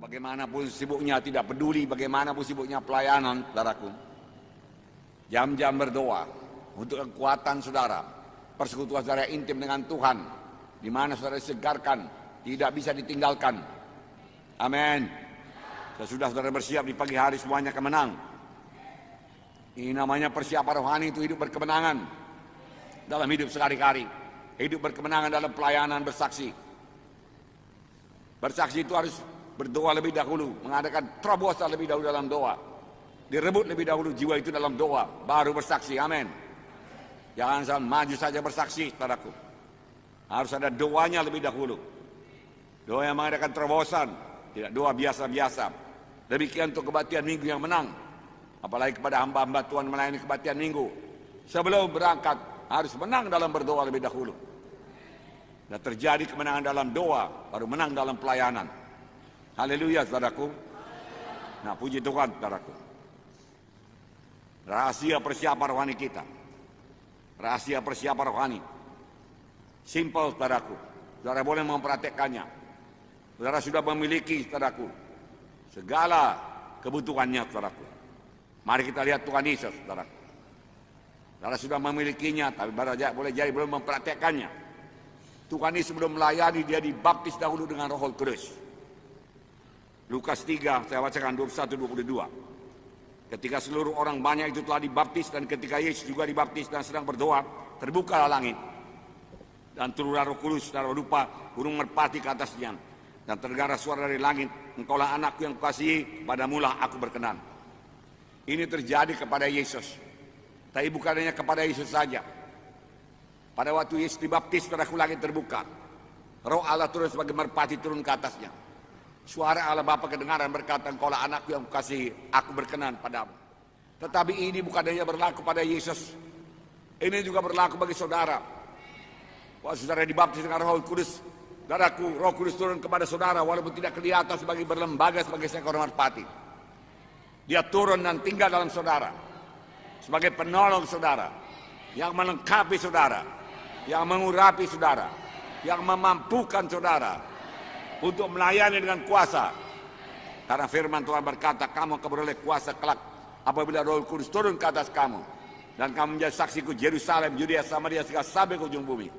bagaimanapun sibuknya, tidak peduli bagaimanapun sibuknya pelayanan, saudaraku, jam-jam berdoa untuk kekuatan saudara, persekutuan saudara intim dengan Tuhan, di mana saudara disegarkan, tidak bisa ditinggalkan. Amin. Sesudah saudara bersiap di pagi hari, semuanya akan menang. Ini namanya persiapan rohani, itu hidup berkemenangan dalam hidup sehari-hari, hidup berkemenangan dalam pelayanan, bersaksi. Bersaksi itu harus berdoa lebih dahulu, mengadakan terobosan lebih dahulu dalam doa, direbut lebih dahulu jiwa itu dalam doa, baru bersaksi. Amin. Jangan asal maju saja bersaksi, saudaraku. Harus ada doanya lebih dahulu. Doa yang mengadakan terobosan, tidak doa biasa-biasa. Demikian untuk kebaktian minggu yang menang, apalagi kepada hamba-hamba Tuhan melayani kebaktian minggu. Sebelum berangkat harus menang dalam berdoa lebih dahulu. Dan terjadi kemenangan dalam doa, baru menang dalam pelayanan. Haleluya, saudaraku. Nah, puji Tuhan, saudaraku. Rahasia persiapan rohani kita. Rahasia persiapan rohani. Simple, saudaraku. Saudara boleh memperhatikannya. Saudara sudah memiliki, saudaraku, segala kebutuhannya, saudaraku. Mari kita lihat Tuhan Yesus, saudaraku. Saudara sudah memilikinya, tapi boleh jadi belum mempraktekannya. Tuhan Yesus sebelum melayani, dia dibaptis dahulu dengan Roh Kudus. Lukas 3, saya bacakan 21-22. Ketika seluruh orang banyak itu telah dibaptis, dan ketika Yesus juga dibaptis dan sedang berdoa, terbukalah langit. Dan turunlah Roh Kudus secara rupa burung merpati ke atasnya. Dan terdengar suara dari langit, engkaulah anakku yang kukasihi, padamulah aku berkenan. Ini terjadi kepada Yesus. Tapi bukan hanya kepada Yesus saja. Pada waktu Yesus dibaptis, saudaraku, langit terbuka. Roh Allah turun sebagai merpati turun ke atasnya. Suara Allah Bapa kedengaran berkata, engkaulah anakku yang kukasihi, aku berkenan padamu. Tetapi ini bukan hanya berlaku pada Yesus. Ini juga berlaku bagi saudara. Waktu saudara dibaptis dengan Roh Kudus, saudaraku, Roh Kudus turun kepada saudara walaupun tidak kelihatan sebagai berlembaga sebagai seekor merpati. Dia turun dan tinggal dalam saudara sebagai penolong saudara, yang melengkapi saudara, yang mengurapi saudara, yang memampukan saudara untuk melayani dengan kuasa. Karena firman Tuhan berkata, kamu akan beroleh kuasa kelak apabila Roh Kudus turun ke atas kamu, dan kamu menjadi saksiku Yerusalem, Yudea, Samaria, sampai ke ujung bumi.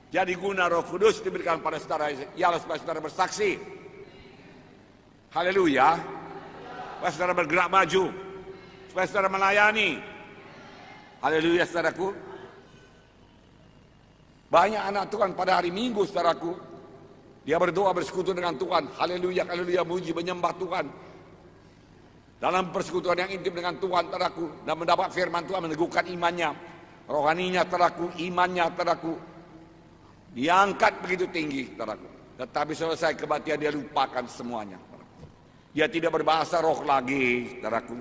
Jadi guna Roh Kudus diberikan pada saudara ialah supaya saudara bersaksi. Haleluya. Supaya saudara bergerak maju, supaya saudara melayani. Haleluya, saudaraku. Banyak anak Tuhan pada hari Minggu, saudaraku, dia berdoa bersekutu dengan Tuhan. Haleluya, haleluya, muji, menyembah Tuhan. Dalam persekutuan yang intim dengan Tuhan, saudaraku, dan mendapat firman Tuhan, meneguhkan imannya, rohaninya, saudaraku, imannya, saudaraku, diangkat begitu tinggi, saudaraku. Tetapi selesai kebaktian dia lupakan semuanya. Dia tidak berbahasa roh lagi, saudaraku.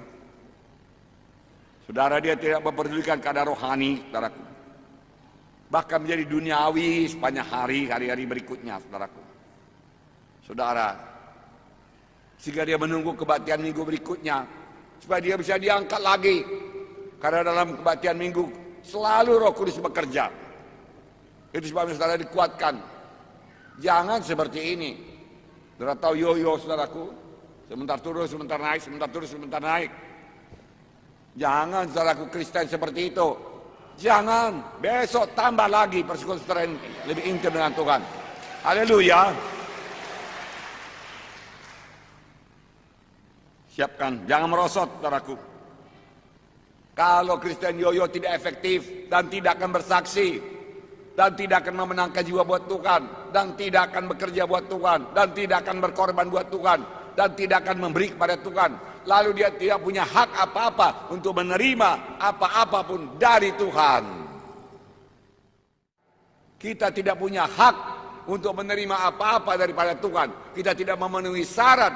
Saudara, dia tidak memperdulikan keadaan rohani, saudaraku. Bahkan menjadi duniawi sepanjang hari-hari berikutnya, saudaraku. Saudara, sehingga dia menunggu kebaktian minggu berikutnya, supaya dia bisa diangkat lagi. Karena dalam kebaktian minggu selalu Roh Kudus bekerja. Itu sebabnya saudara dikuatkan. Jangan seperti ini. Saudara tahu yo-yo, saudaraku. Sebentar turun, sebentar naik, sebentar turun, sebentar naik. Jangan, saudaraku, Kristen seperti itu. Jangan. Besok tambah lagi persekutuan saudara lebih intim dengan Tuhan. Haleluya. Siapkan, jangan merosot, saudaraku. Kalau Kristen yo-yo tidak efektif dan tidak akan bersaksi, dan tidak akan memenangkan jiwa buat Tuhan, dan tidak akan bekerja buat Tuhan, dan tidak akan berkorban buat Tuhan, dan tidak akan memberi kepada Tuhan, lalu dia tidak punya hak apa-apa untuk menerima apa-apapun dari Tuhan. Kita tidak punya hak untuk menerima apa-apa daripada Tuhan. Kita tidak memenuhi syarat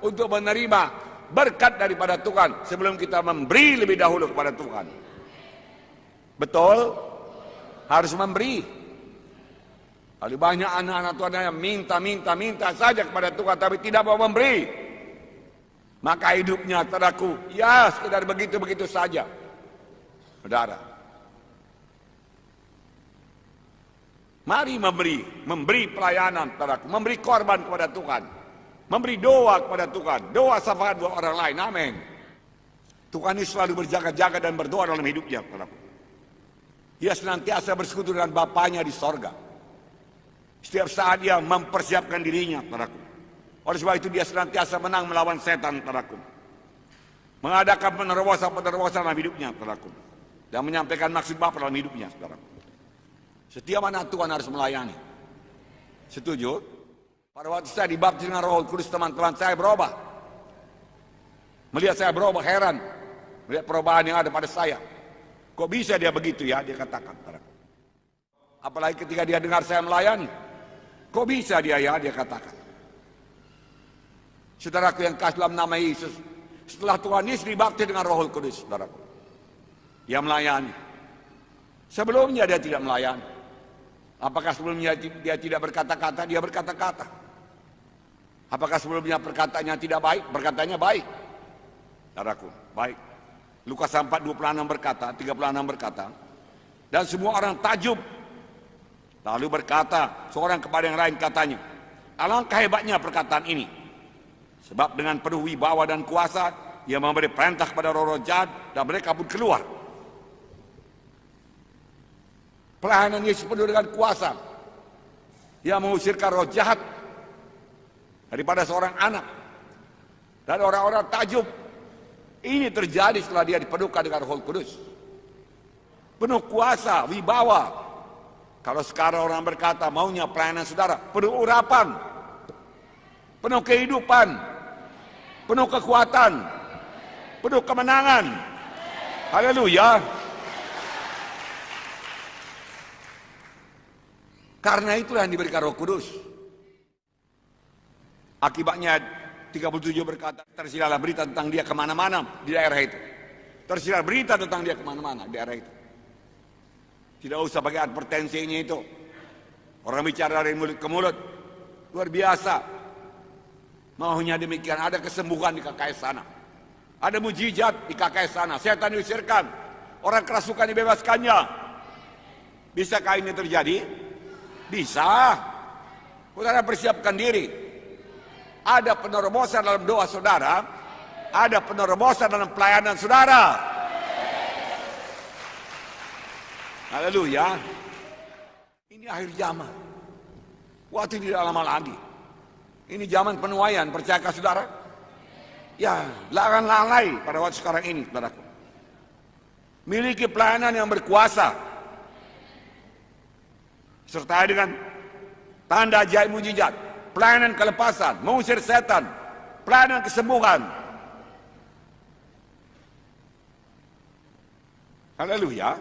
untuk menerima berkat daripada Tuhan sebelum kita memberi lebih dahulu kepada Tuhan. Betul? Harus memberi. Ada banyak anak-anak Tuhan yang minta saja kepada Tuhan tapi tidak mau memberi. Maka hidupnya, saudaraku, ya sekedar begitu-begitu saja. Saudara, mari memberi pelayanan, saudaraku, memberi korban kepada Tuhan. memberi doa kepada Tuhan, doa syafaat buat orang lain. Amin. Tuhan ini selalu berjaga-jaga dan berdoa dalam hidupnya. Dia senantiasa bersekutu dengan Bapanya di sorga. Setiap saat dia mempersiapkan dirinya, saudaraku. Oleh sebab itu dia senantiasa menang melawan setan, saudaraku. Mengadakan penerobosan-penerobosan dalam hidupnya, saudaraku. Dan menyampaikan maksud Bapa dalam hidupnya, saudaraku. Setiap anak Tuhan harus melayani. Setuju? Pada waktu saya dibaptis dengan Roh Kudus, teman-teman saya berubah. Melihat saya berubah, heran. Melihat perubahan yang ada pada saya. Kok bisa dia begitu ya? Dia katakan, saudaraku. Apalagi ketika dia dengar saya melayani. Kok bisa dia ya? Dia katakan. Saudaraku yang kasih dalam nama Yesus, setelah Tuhan Yesus dibaptis dengan Roh Kudus, saudaraku, dia melayani. Sebelumnya dia tidak melayani. Apakah sebelumnya dia tidak berkata-kata? Dia berkata-kata. Apakah sebelumnya perkataannya tidak baik? Berkatanya baik. Saudaraku, baik. Lukas 4:26 berkata, 36 berkata, dan semua orang takjub. Lalu berkata seorang kepada yang lain, katanya, alangkah hebatnya perkataan ini. Sebab dengan penuh wibawa dan kuasa, ia memberi perintah kepada roh-roh jahat, dan mereka pun keluar. Pelayanan Yesus penuh dengan kuasa. Ia mengusirkan roh jahat daripada seorang anak. Dan orang-orang takjub. Ini terjadi setelah dia dipenuhkan dengan Roh Kudus. Penuh kuasa, wibawa. Kalau sekarang orang berkata maunya pelayanan saudara, penuh urapan, penuh kehidupan, penuh kekuatan, penuh kemenangan. Haleluya. Karena itulah yang diberikan Roh Kudus. Akibatnya 37 berkata, tersiarlah berita tentang dia kemana-mana di daerah itu. Tersiar berita tentang dia kemana-mana di daerah itu. Tidak usah pakai advertensinya itu. Orang bicara dari mulut ke mulut. Luar biasa. Maunya demikian. Ada kesembuhan di KKS sana. Ada mujizat di KKS sana. Setan diusirkan. Orang kerasukan dibebaskannya. Bisakah ini terjadi? Bisa. Saudara persiapkan diri. Ada penerobosan dalam doa saudara. Ada penerobosan dalam pelayanan saudara. Haleluya. Ini akhir zaman. Waktu tidak lama lagi. Ini zaman penuaian, percayakah saudara? Ya, jangan lalai pada waktu sekarang ini, saudaraku. Miliki pelayanan yang berkuasa. Sertai dengan tanda ajaib mujizat, pelayanan kelepasan, mengusir setan, pelayanan kesembuhan. Haleluya.